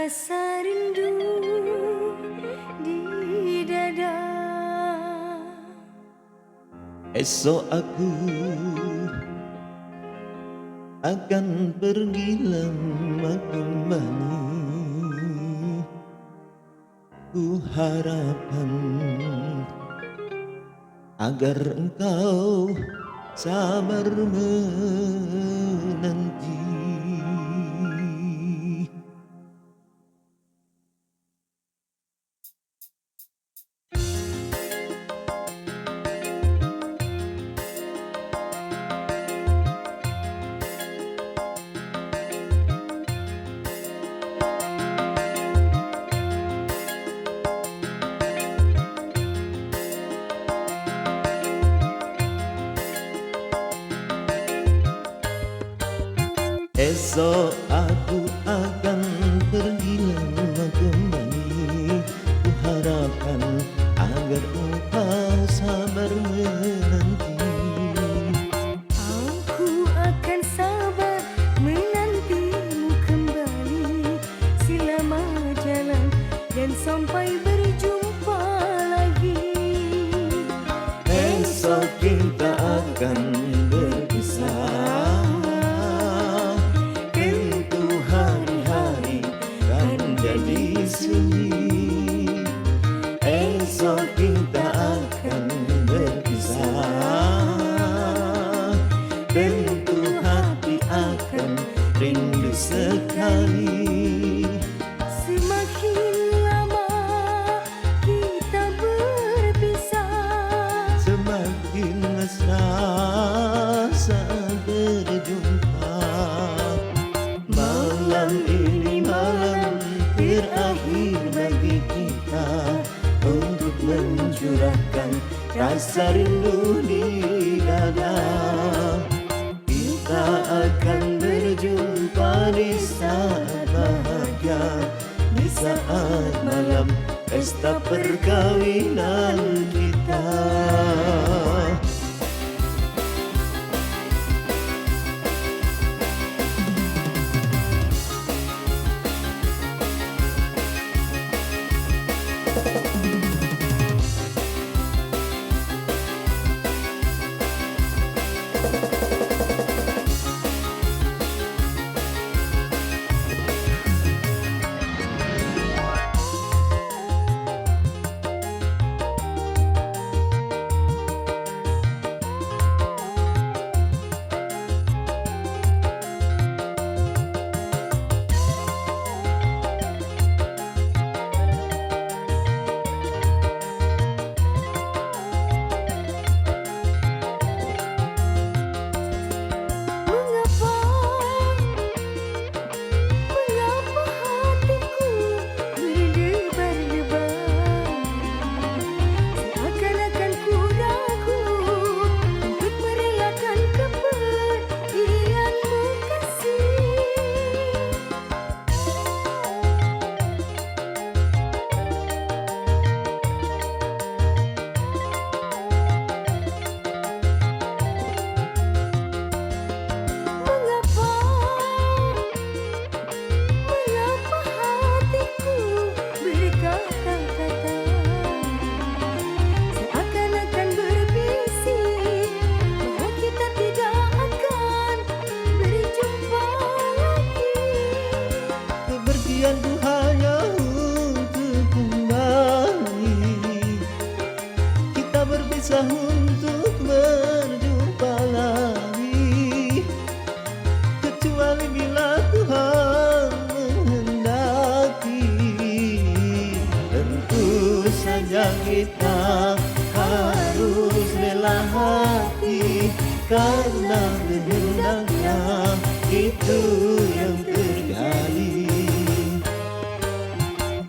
rasa rindu di dada. Esok aku akan pergi lama kembali. Ku harapkan agar engkau sabar menanti. Esok aku akan pergi lama kembali. Ku harapkan agar engkau sabar menanti. Aku akan sabar menantimu kembali selama jalan dan sampai berjumpa lagi. Esok kita akan berpisah. Tentu hari-hari kan jadi sunyi. Esok kita akan berpisah. Tentu hati akan rindu sekali. Semakin lama kita berpisah, Semakin mesra saat berjumpa. Malam ini malam terakhir bagi kita untuk mencurahkan rasa rindu di dada. Kita akan berjumpa di saat bahagia, di saat malam pesta perkawinan kita. Kepergianku hanya untuk kembali. Kita berpisah untuk berjumpa lagi, kecuali bila Tuhan menghendaki. Tentu saja kita harus rela hati, karena kehendaknya itu yang terjadi.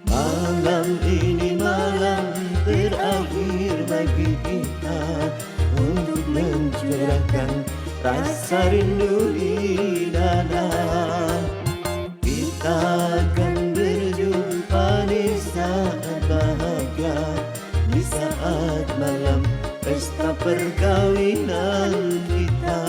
Malam ini malam terakhir bagi kita untuk mencurahkan rasa rindu di dada. Kita akan berjumpa di saat bahagia, di saat malam pesta perkawinan kita.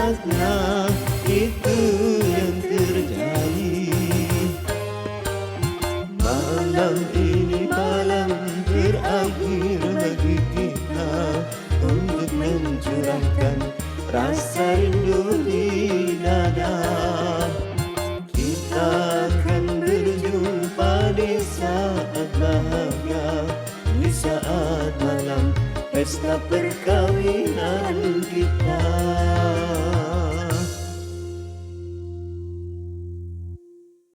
saatnya itu yang terjadi. Malam ini malam terakhir bagi kita untuk mencurahkan rasa rindu